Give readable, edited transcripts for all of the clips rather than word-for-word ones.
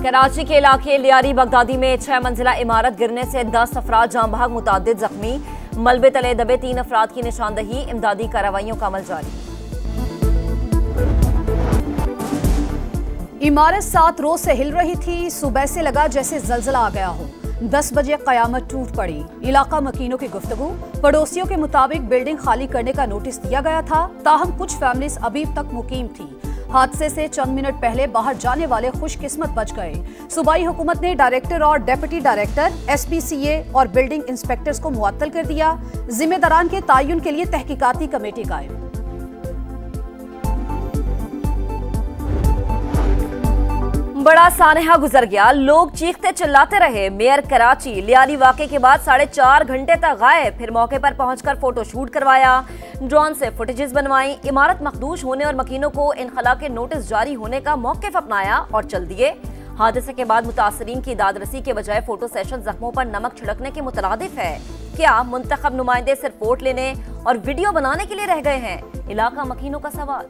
कराची के इलाके लियारी बगदादी में 6 मंजिला इमारत गिरने से 10 अफराद जाँ बहक, मुतादिद जख्मी। मलबे तले दबे 3 अफराद की निशानदही, इमदादी कार्रवाइयों का अमल जारी। इमारत 7 रोज से हिल रही थी। सुबह से लगा जैसे जलजला आ गया हो। 10 बजे कयामत टूट पड़ी। इलाका मकीनों की गुफ्तगू। पड़ोसियों के मुताबिक बिल्डिंग खाली करने का नोटिस दिया गया था, ताहम कुछ फैमिलीज अभी तक मुकीम थी। हादसे से चंद मिनट पहले बाहर जाने वाले खुशकिस्मत बच गए। सूबाई हुकूमत ने डायरेक्टर और डेप्यूटी डायरेक्टर, SPCA और बिल्डिंग इंस्पेक्टर्स को मुअत्तल कर दिया। जिम्मेदारान के तयन के लिए तहकीकाती कमेटी कायम। बड़ा सानहा गुजर गया, लोग चीखते चिल्लाते रहे। मेयर कराची लियारी वाक़े के बाद 4.5 घंटे तक गायब, फिर मौके पर पहुंचकर फोटो शूट करवाया, ड्रोन से फुटेजेस बनवाई। इमारत मखदूश होने और मकीनों को इनखला के नोटिस जारी होने का मौक़िफ़ अपनाया और चल दिए। हादसे के बाद मुतासरीन की दादरसी के बजाय फोटो सेशन जख्मों पर नमक छिड़कने के मुतरादिफ है। क्या मुंतखब नुमाइंदे सिर्फ वोट लेने और वीडियो बनाने के लिए रह गए हैं? इलाका मकीनों का सवाल।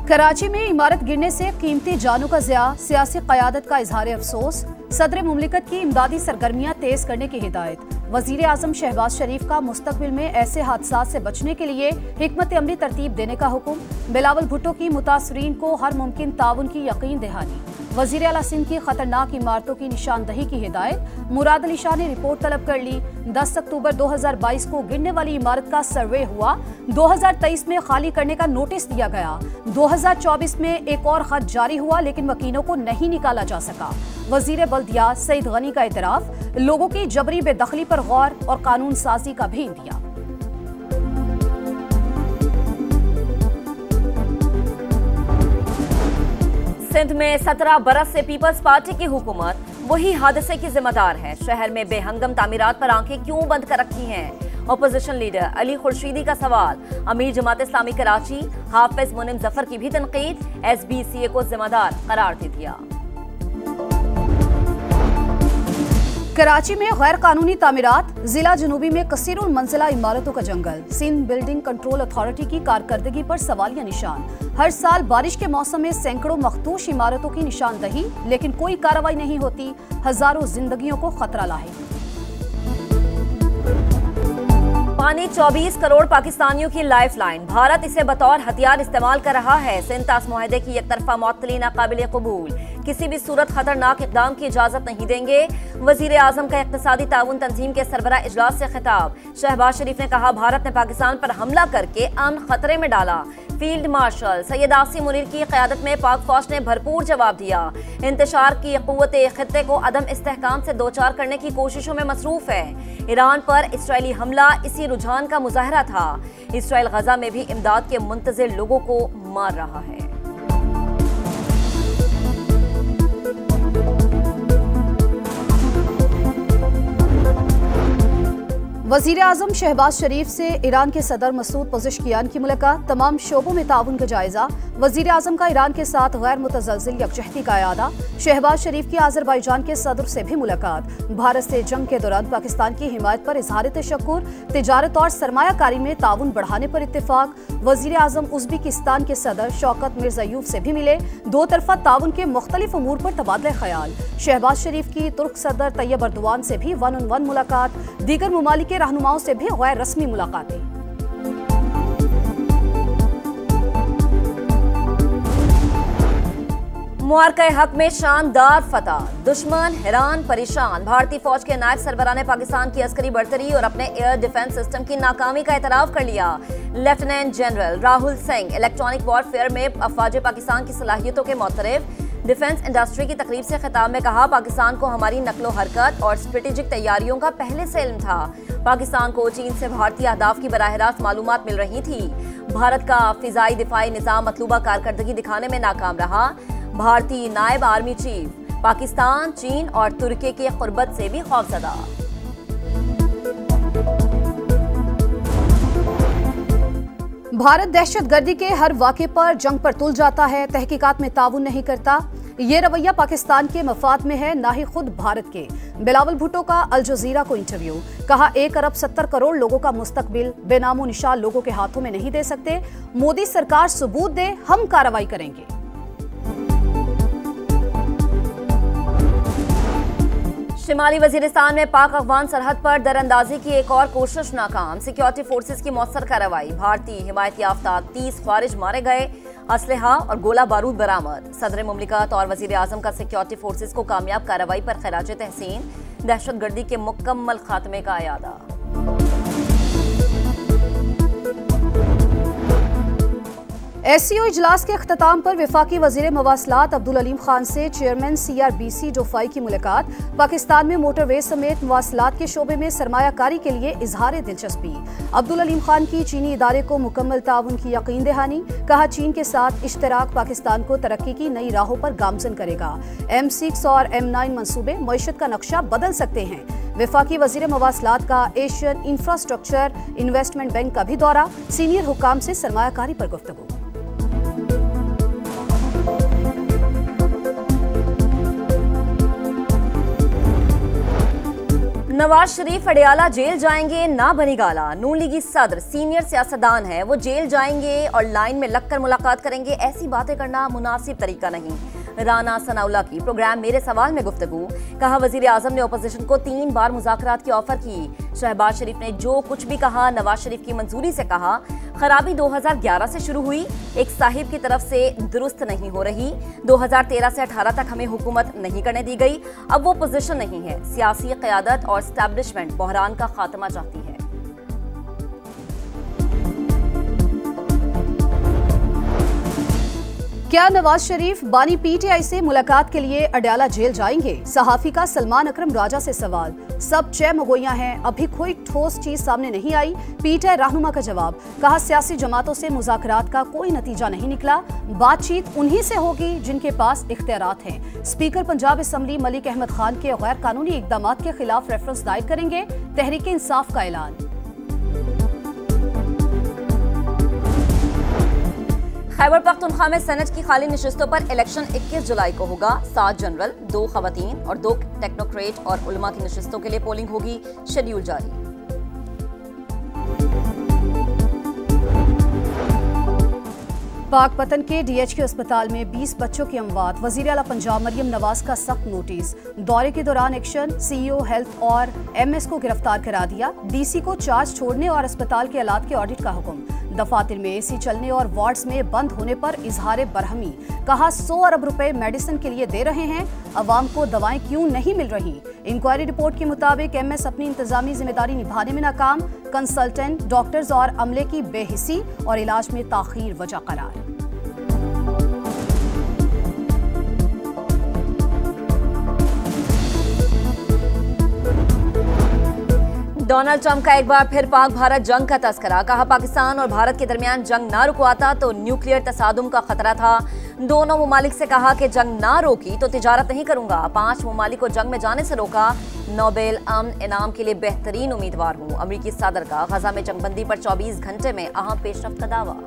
कराची में इमारत गिरने से कीमती जानों का ज़िया, सियासी क़यादत का इजहार अफसोस। सदर मुमलिकत की इमदादी सरगर्मियां तेज करने की हिदायत। वज़ीर आज़म शहबाज शरीफ का मुस्तकबिल में ऐसे हादसात से बचने के लिए हिकमत अमली तरतीब देने का हुक्म। बिलावल भुट्टो की मुतासरीन को हर मुमकिन ताउन की यकीन दहानी। वज़ीर आला सिंध की खतरनाक इमारतों की निशानदही की हिदायत। मुराद अली शाह ने रिपोर्ट तलब कर ली। 10 अक्टूबर 2022 को गिरने वाली इमारत का सर्वे हुआ। 2023 में खाली करने का नोटिस दिया गया। 2024 में एक और खत जारी हुआ, लेकिन मकीनों को नहीं निकाला जा सका। वज़ीर बल्दिया सईद गनी का इतराफ। लोगों की जबरी बेदखली पर गौर और कानून साजी का भी इंदिया। सिंध में 17 बरस से पीपल्स पार्टी की हुकूमत वही हादसे की जिम्मेदार है। शहर में बेहंगम तामीरात पर आंखें क्यों बंद कर रखी हैं? अपोजिशन लीडर अली खुर्शीदी का सवाल। अमीर जमात इस्लामी कराची हाफिज मुनिम जफर की भी तनकीद। SBCA को जिम्मेदार करार दे दिया। कराची में गैर कानूनी तामीरात। जिला जनूबी में कसीरुल मंजिला इमारतों का जंगल। सिंध बिल्डिंग कंट्रोल अथॉरिटी की कारकर्दगी पर सवालिया निशान। हर साल बारिश के मौसम में सैकड़ों मखदूश इमारतों की निशानदही, लेकिन कोई कार्रवाई नहीं होती। हजारों जिंदगियों को खतरा लाहिक। पानी 24 करोड़ पाकिस्तानियों की लाइफलाइन। भारत इसे बतौर हथियार इस्तेमाल कर रहा है। सिंध तास मुआहदे की एक तरफा मुअत्तली नाकाबिल कबूल। किसी भी सूरत खतरनाक इक़दाम की इजाजत नहीं देंगे। वज़ीर आज़म का इक़्तिसादी ताउन तंजीम के सरबराह इजलास से खिताब। शहबाज शरीफ ने कहा, भारत ने पाकिस्तान पर हमला करके अमन खतरे में डाला। फील्ड मार्शल सैयद आसिम मुनीर की क़यादत में पाक फौज ने भरपूर जवाब दिया। इंतशार की क़ुव्वत ख़ित्ते को अदम इस्तेहकाम से दो चार करने की कोशिशों में मसरूफ़ है। ईरान पर इसराइली हमला इसी रुझान का मुजाहरा था। इसराइल गजा में भी इमदाद के मुंतज़िर लोगों को मार रहा है। वज़ीर आज़म शहबाज शरीफ से ईरान के सदर मसूद पज़ेश्कियान की मुलाकात। तमाम शोबों में ताउन का जायजा। वज़ीर आज़म का ईरान के साथ गैर मुतज़लज़िल यकजहती का इरादा। शहबाज शरीफ की आज़रबाईजान के सदर से भी मुलाकात। भारत से जंग के दौरान पाकिस्तान की हिमायत पर इज़हार तशक्कुर। तिजारत और सरमायाकारी में ताउन बढ़ाने पर इत्तेफाक। वज़ीर आज़म उज़्बेकिस्तान के सदर शौकत मिर्ज़ायूफ से भी मिले। दो तरफा ताउन के मुख्तलिफ अमूर पर तबादला ख्याल। शहबाज शरीफ की तुर्क सदर तैयब अर्दवान से भी 1-on-1 मुलाकात। दीगर ममालिक के रहनुमाओं से भी गैर रस्मी मुलाकातें। मुआरका हक में शानदार फतह। दुश्मन हैरान परेशान। भारतीय फौज के नायब सरबराह ने पाकिस्तान की अस्करी बढ़तरी और अपने एयर डिफेंस सिस्टम की नाकामी का एतराफ कर लिया। Lieutenant general Rahul Singh electronic warfare में अफवाज पाकिस्तान की सलाहियतों के मोतरफ। डिफेंस इंडस्ट्री की तकरीब से खिताब में कहा, पाकिस्तान को हमारी नकलो हरकत और स्ट्रेटेजिक तैयारियों का पहले से इल्म था। पाकिस्तान को चीन से भारतीय अहदाफ की बराह रास्त मालूमात मिल रही थी। भारत का फिजाई दिफाई निज़ाम मतलूबा कारकर्दगी दिखाने में नाकाम रहा। भारतीय नायब आर्मी चीफ पाकिस्तान, चीन और तुर्की की कुर्बत से भी खौफजदा। भारत दहशतगर्दी के हर वाक़े पर जंग पर तुल जाता है, तहकीकात में ताउन नहीं करता। ये रवैया पाकिस्तान के मफाद में है, ना ही खुद भारत के। बिलावल भुट्टो का अल जजीरा को इंटरव्यू, कहा 1 अरब 70 करोड़ लोगों का मुस्तकबिल बेनामो निशान लोगों के हाथों में नहीं दे सकते। मोदी सरकार सबूत दे, हम कार्रवाई करेंगे। शिमाली वजीरिस्तान में पाक अफगान सरहद पर दरअंदाजी की एक और कोशिश नाकाम, सिक्योरिटी फोर्सेस की मौसर कार्रवाई, भारतीय हिमायत याफ्ता 30 ख्वारिज मारे गए, असलहा और गोला बारूद बरामद। सदर मुमलिकत और वजीर आजम का सिक्योरिटी फोर्सेस को कामयाब कार्रवाई पर खराज तहसीन, दहशतगर्दी के मुकम्मल खात्मे का अयादा। SCO इजलास के अख्ताम पर वफाकी वजीर मवासलात अब्दुल अलीम खान से चेयरमैन CRBC डोफाई की मुलाकात, पाकिस्तान में मोटरवे समेत मवासलात के शोबे में सरमायाकारी के लिए इजहार दिलचस्पी। अब्दुल अलीम खान की चीनी इदारे को मुकम्मल ताउन की यकीन दहानी, कहा चीन के साथ इश्तराक पाकिस्तान को तरक्की की नई राहों पर गामजन करेगा। M6 और M9 मंसूबे मईशत का नक्शा बदल सकते हैं। वफाकी वजीर मवासलात का एशियन इंफ्रास्ट्रक्चर इन्वेस्टमेंट बैंक का भी दौरा, सीनियर हुकाम से सरमायाकारी पर गुफ्तगू। नवाज शरीफ अडयाला जेल जाएंगे, ना बनी गाला। नून लीगी सदर सीनियर सियासतदान है, वो जेल जाएंगे और लाइन में लगकर मुलाकात करेंगे, ऐसी बातें करना मुनासिब तरीका नहीं। राना सनाउल्लाह की प्रोग्राम मेरे सवाल में गुफ्तगू, कहा वजीर आजम ने अपोजिशन को 3 बार मुज़ाकरात की ऑफर की। शहबाज शरीफ ने जो कुछ भी कहा नवाज शरीफ की मंजूरी से कहा। खराबी 2011 से शुरू हुई, एक साहिब की तरफ से दुरुस्त नहीं हो रही। 2013 से 18 तक हमें हुकूमत नहीं करने दी गई, अब वो पोजीशन नहीं है। सियासी क़यादत और एस्टैब्लिशमेंट बहरान का खात्मा चाहती है। क्या नवाज शरीफ बानी PTI से मुलाकात के लिए अडयाला जेल जाएंगे? सहाफी का सलमान अकरम राजा से सवाल, सब चय मगोइयां हैं, अभी कोई ठोस चीज सामने नहीं आई। PTI रहनुमा का जवाब, कहा सियासी जमातों से मुज़ाकरात का कोई नतीजा नहीं निकला, बातचीत उन्हीं से होगी जिनके पास इख्तियारात हैं। स्पीकर पंजाब असम्बली मलिक अहमद खान के गैर कानूनी इकदाम के खिलाफ रेफरेंस दायर करेंगे, तहरीक इंसाफ का ऐलान। खैबर पख्तूनख्वा में सेनेट की खाली नशिस्तों पर इलेक्शन 21 जुलाई को होगा। 7 जनरल, 2 खवातीन और 2 टेक्नोक्रेट और उलमा की नशिस्तों के लिए पोलिंग होगी, शेड्यूल जारी। पाकपतन के DHQ अस्पताल में 20 बच्चों की अमवात, वजीर आला पंजाब मरियम नवाज का सख्त नोटिस। दौरे के दौरान एक्शन, CEO हेल्थ और MS को गिरफ्तार करा दिया। DC को चार्ज छोड़ने और अस्पताल के आलात के ऑडिट का हुक्म। दफातर में AC चलने और वार्ड्स में बंद होने पर इजहार बरहमी, कहा 100 अरब रुपए मेडिसिन के लिए दे रहे हैं, अवाम को दवाएं क्यों नहीं मिल रही। इंक्वायरी रिपोर्ट के मुताबिक MS अपनी इंतजामी जिम्मेदारी निभाने में नाकाम, कंसल्टेंट, डॉक्टर्स और अमले की बेहिसी और इलाज में ताखीर वजह करार। डोनाल्ड ट्रंप का एक बार फिर पाक भारत जंग का तस्करा, कहा पाकिस्तान और भारत के दरमियान जंग ना रुकवाता तो न्यूक्लियर तसादुम का खतरा था। दोनों ममालिक से कहा कि जंग ना रोकी तो तिजारत नहीं करूंगा। 5 ममालिक को जंग में जाने से रोका। नोबेल अमन इनाम के लिए बेहतरीन उम्मीदवार हूं, अमरीकी सदर का गजा में जंगबंदी पर 24 घंटे में अहम पेशरफ्त का दावा।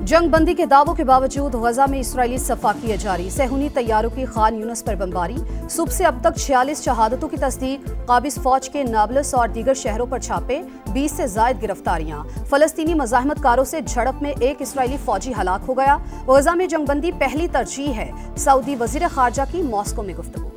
जंगबंदी के दावों के बावजूद गजा में इसराइली सफाकियत जारी, सहूनी तैयारों की खान यूनस पर बमबारी। सुबह से अब तक 46 शहादतों की तस्दीक, काबिज फौज के नाबलस और दीगर शहरों पर छापे, 20 से जायद गिरफ्तारियां। फलस्तीनी मज़ाहमतकारों से झड़प में एक इसराइली फौजी हलाक हो गया। गजा में जंगबंदी पहली तरजीह है, सऊदी वजीर खारजा की मॉस्को में गुफ्तगू।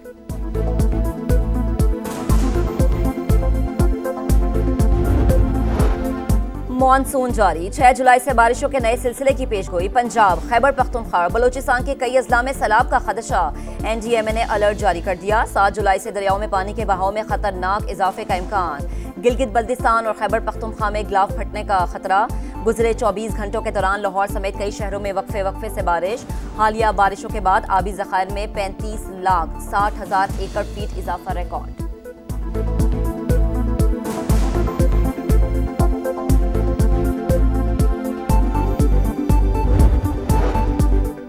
मॉनसून जारी, 6 जुलाई से बारिशों के नए सिलसिले की पेशगोई। पंजाब, खैबर पख्तूनख्वा, बलोचिस्तान के कई अजला में सैलाब का खदशा, NDMA ने अलर्ट जारी कर दिया। 7 जुलाई से दरियाओं में पानी के बहाव में खतरनाक इजाफे का इम्कान। गिलगित बल्तिस्तान और खैबर पख्तूनख्वा में गिलाफ फटने का खतरा। गुजरे 24 घंटों के दौरान लाहौर समेत कई शहरों में वक्फे से बारिश। हालिया बारिशों के बाद आबी ज़खायर में 35,60,000 एकड़ फीट इजाफा रिकॉर्ड।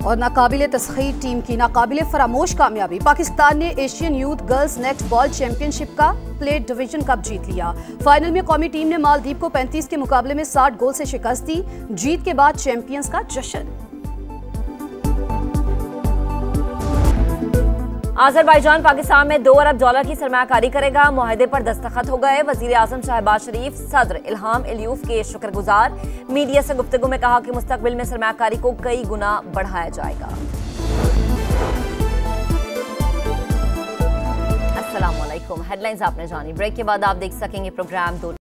और नाकाबिले तस्खीर टीम की नाकाबिले फरामोश कामयाबी। पाकिस्तान ने Asian youth girls net ball championship का प्लेट डिवीजन कप जीत लिया। फाइनल में कौमी टीम ने मालदीव को 35 के मुकाबले में 60 गोल से शिकस्त दी। जीत के बाद चैंपियंस का जश्न। अजरबैजान पाकिस्तान में $2 अरब की सरमायाकारी करेगा। मुआहदे पर दस्तखत हो गए। वजीर आजम शहबाज शरीफ सदर इल्हाम अलियूफ के शुक्रगुजार। मीडिया से गुफ्तगू में कहा कि मुस्तकबिल में सरमायाकारी को कई गुना बढ़ाया जाएगा। अस्सलाम वालेकुम। हेडलाइंस आपने जानी। ब्रेक के बाद आप देख सकेंगे प्रोग्राम 2।